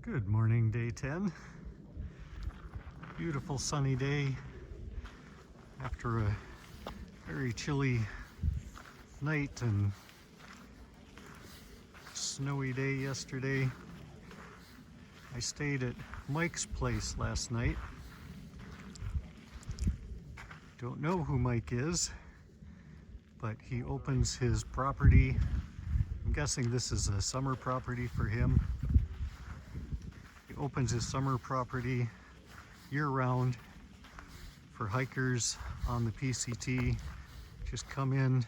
Good morning, day 10. Beautiful sunny day after a very chilly night and snowy day yesterday. I stayed at Mike's place last night. Don't know who Mike is, but he opens his property. I'm guessing this is a summer property for him. He opens his summer property year-round for hikers on the PCT. Just come in,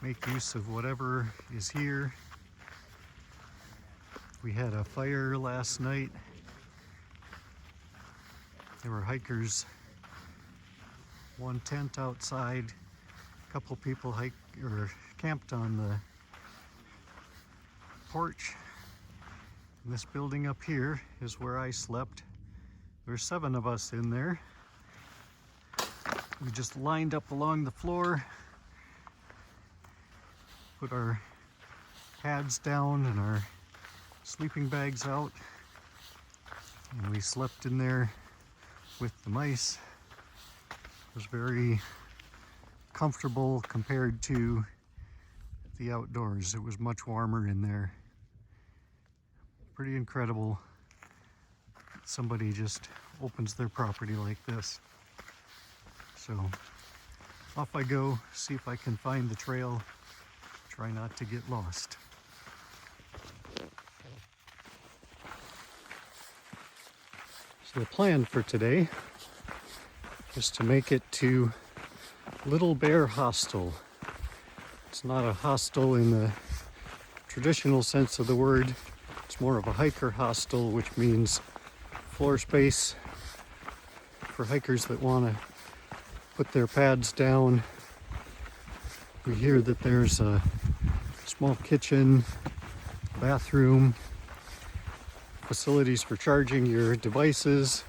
make use of whatever is here. We had a fire last night. There were hikers, one tent outside, a couple people camped on the porch. And this building up here is where I slept. There's 7 of us in there. We just lined up along the floor, put our pads down and our sleeping bags out, and we slept in there with the mice. It was very comfortable compared to the outdoors. It was much warmer in there. Pretty incredible. Somebody just opens their property like this. So off I go, see if I can find the trail. Try not to get lost. So the plan for today is to make it to Little Bear Hostel. It's not a hostel in the traditional sense of the word. It's more of a hiker hostel, which means floor space for hikers that want to put their pads down. We hear that there's a small kitchen, bathroom, facilities for charging your devices.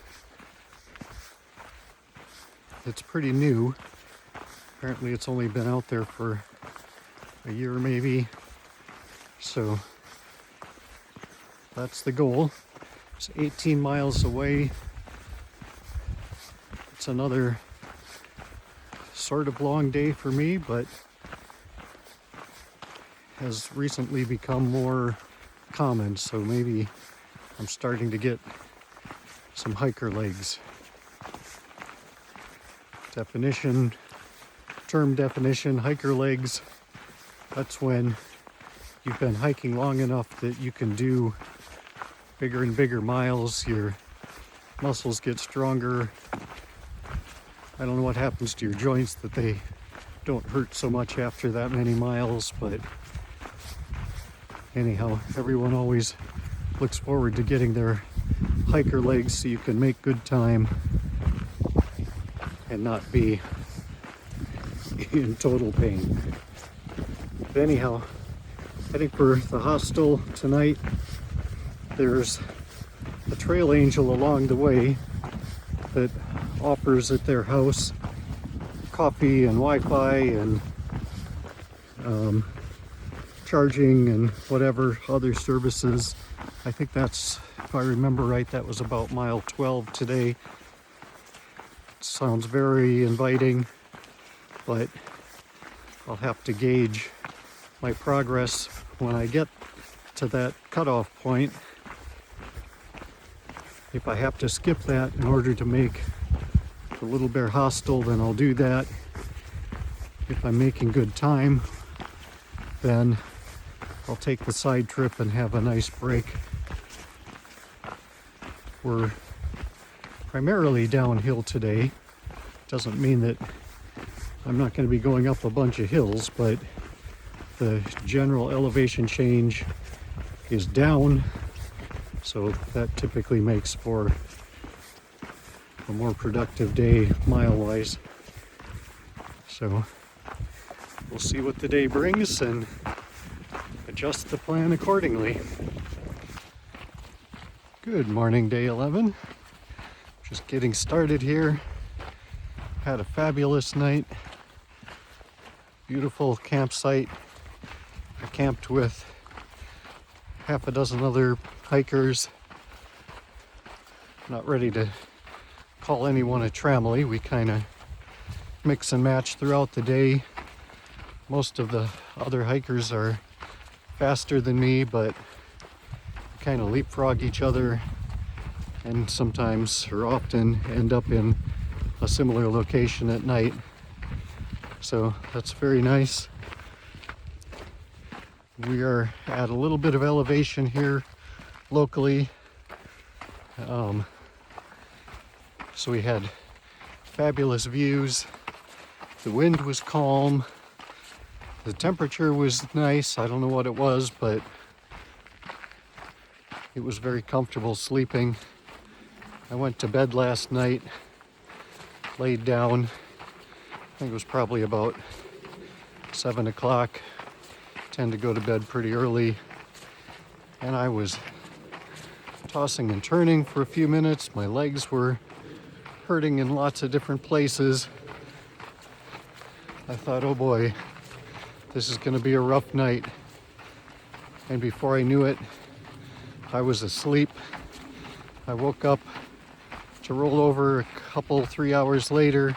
It's pretty new. Apparently it's only been out there for a year maybe. So that's the goal. It's 18 miles away. It's another sort of long day for me, but has recently become more common, so maybe I'm starting to get some hiker legs. Term definition, hiker legs. That's when you've been hiking long enough that you can do bigger and bigger miles. Your muscles get stronger. I don't know what happens to your joints that they don't hurt so much after that many miles, but anyhow, everyone always looks forward to getting their hiker legs so you can make good time and not be in total pain. But anyhow, heading for the hostel tonight. There's a trail angel along the way that offers at their house coffee and Wi-Fi and charging and whatever other services. I think that's, if I remember right, that was about mile 12 today. It sounds very inviting, but I'll have to gauge my progress when I get to that cutoff point. If I have to skip that in order to make the Little Bear Hostel, then I'll do that. If I'm making good time, then I'll take the side trip and have a nice break. We're primarily downhill today. Doesn't mean that I'm not going to be going up a bunch of hills, but the general elevation change is down, so that typically makes for a more productive day mile-wise. So we'll see what the day brings and adjust the plan accordingly. Good morning, day 11. Just getting started here. Had a fabulous night. Beautiful campsite. I camped with half a dozen other hikers Not ready to call anyone a tramily. We kind of mix and match throughout the day. Most of the other hikers are faster than me, but we kind of leapfrog each other, and sometimes or often end up in a similar location at night. So that's very nice. We are at a little bit of elevation here locally. So we had fabulous views. The wind was calm. The temperature was nice. I don't know what it was, but it was very comfortable sleeping. I went to bed last night, laid down. I think it was probably about 7 o'clock. Tend to go to bed pretty early. And I was tossing and turning for a few minutes. My legs were hurting in lots of different places. I thought, oh boy, this is going to be a rough night. And before I knew it, I was asleep. I woke up to roll over a couple, 3 hours later,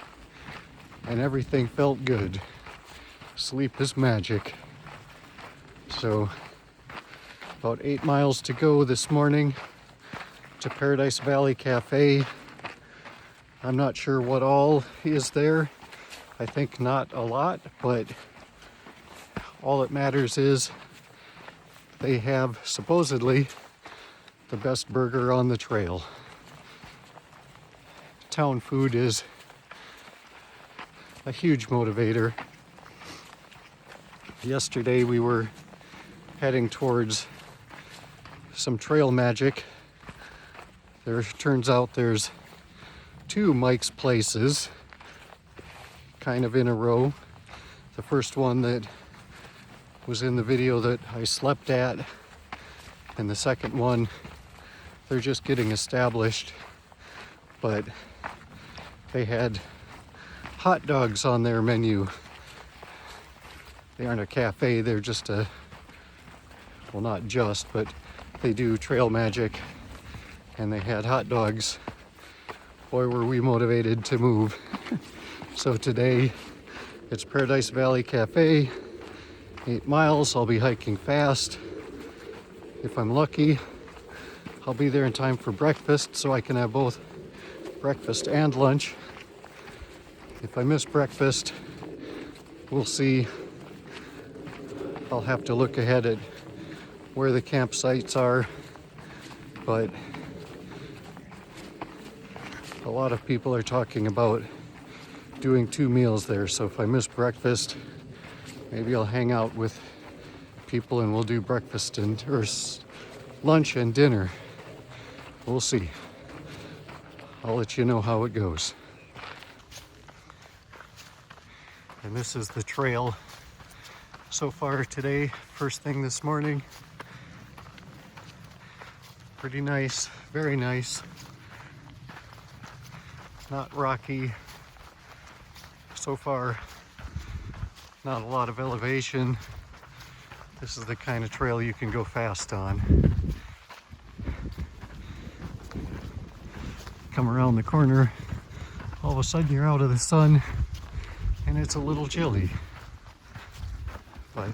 and everything felt good. Sleep is magic. So, about 8 miles to go this morning to Paradise Valley Cafe. I'm not sure what all is there. I think not a lot, but all that matters is they have supposedly the best burger on the trail. Town food is a huge motivator. Yesterday we were heading towards some trail magic. There turns out there's 2 Mike's Places kind of in a row. The first one that was in the video that I slept at, and the second one they're just getting established, but they had hot dogs on their menu. They aren't a cafe, they're just a, well, not just, but they do trail magic, and they had hot dogs. Boy, were we motivated to move. So today it's Paradise Valley Cafe, 8 miles. I'll be hiking fast. If I'm lucky, I'll be there in time for breakfast so I can have both breakfast and lunch. If I miss breakfast, we'll see. I'll have to look ahead at where the campsites are, but a lot of people are talking about doing 2 meals there. So if I miss breakfast, maybe I'll hang out with people and we'll do breakfast and or lunch and dinner. We'll see. I'll let you know how it goes. And this is the trail so far today, first thing this morning. Pretty nice, very nice. Not rocky. So far, not a lot of elevation. This is the kind of trail you can go fast on. Come around the corner, all of a sudden you're out of the sun and it's a little chilly. But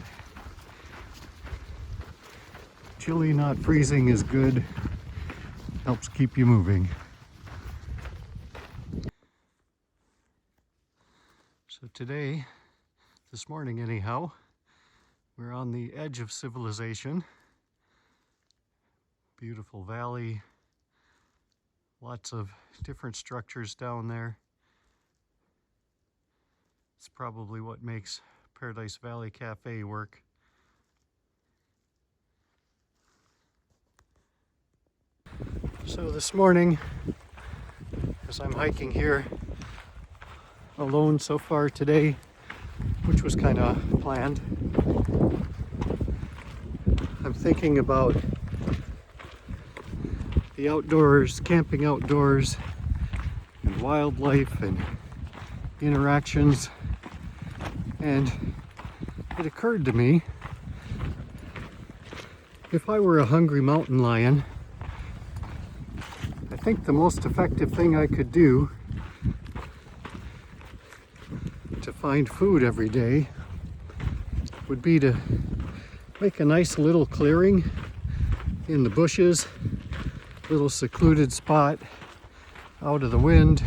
chilly, not freezing is good. Helps keep you moving. So today, this morning anyhow, we're on the edge of civilization. Beautiful valley. Lots of different structures down there. It's probably what makes Paradise Valley Cafe work. So this morning, as I'm hiking here alone so far today, which was kind of planned, I'm thinking about the outdoors, camping outdoors, and wildlife and interactions. And it occurred to me, if I were a hungry mountain lion, I think the most effective thing I could do to find food every day would be to make a nice little clearing in the bushes, little secluded spot out of the wind,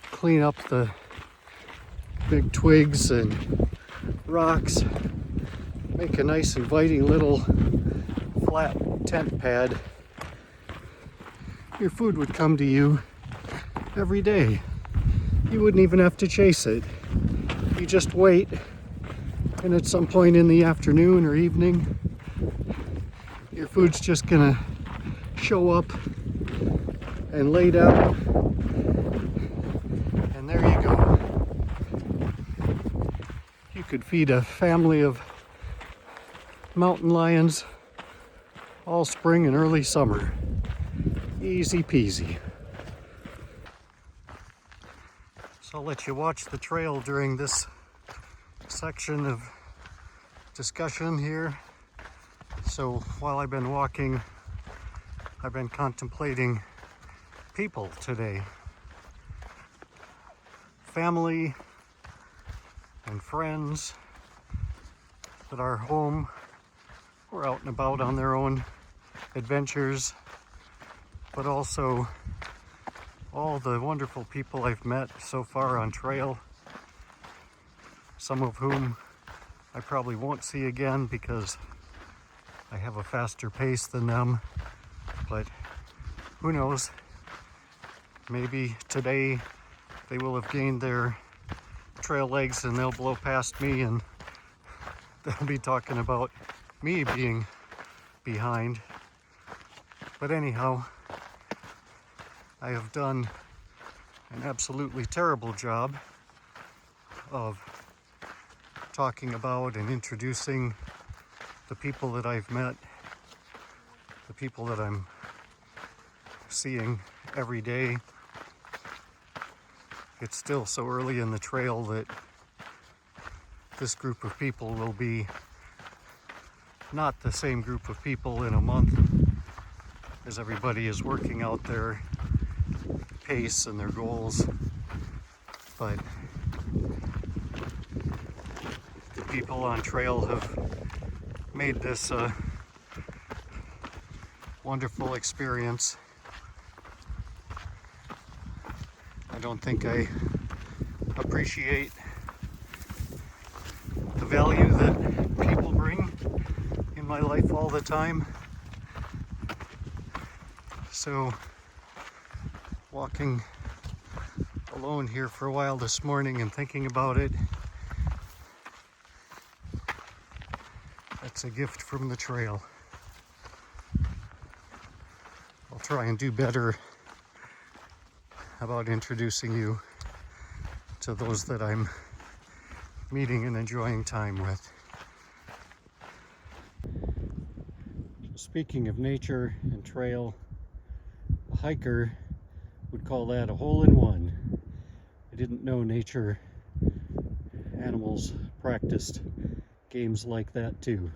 clean up the big twigs and rocks, make a nice inviting little flat tent pad. Your food would come to you every day. You wouldn't even have to chase it. You just wait, and at some point in the afternoon or evening, your food's just gonna show up and lay down, and there you go. You could feed a family of mountain lions all spring and early summer. Easy peasy. So I'll let you watch the trail during this section of discussion here. So while I've been walking, I've been contemplating people today. Family and friends that are home or out and about on their own adventures, but also all the wonderful people I've met so far on trail, some of whom I probably won't see again because I have a faster pace than them, but who knows, maybe today they will have gained their trail legs and they'll blow past me and they'll be talking about me being behind. But anyhow, I have done an absolutely terrible job of talking about and introducing the people that I've met, the people that I'm seeing every day. It's still so early in the trail that this group of people will be not the same group of people in a month, as everybody is working out their pace and their goals. But the people on trail have made this a wonderful experience. I don't think I appreciate the value that people bring in my life all the time. So walking alone here for a while this morning and thinking about it, that's a gift from the trail. I'll try and do better about introducing you to those that I'm meeting and enjoying time with. Speaking of nature and trail, a hiker would call that a hole-in-one. I didn't know nature animals practiced games like that too.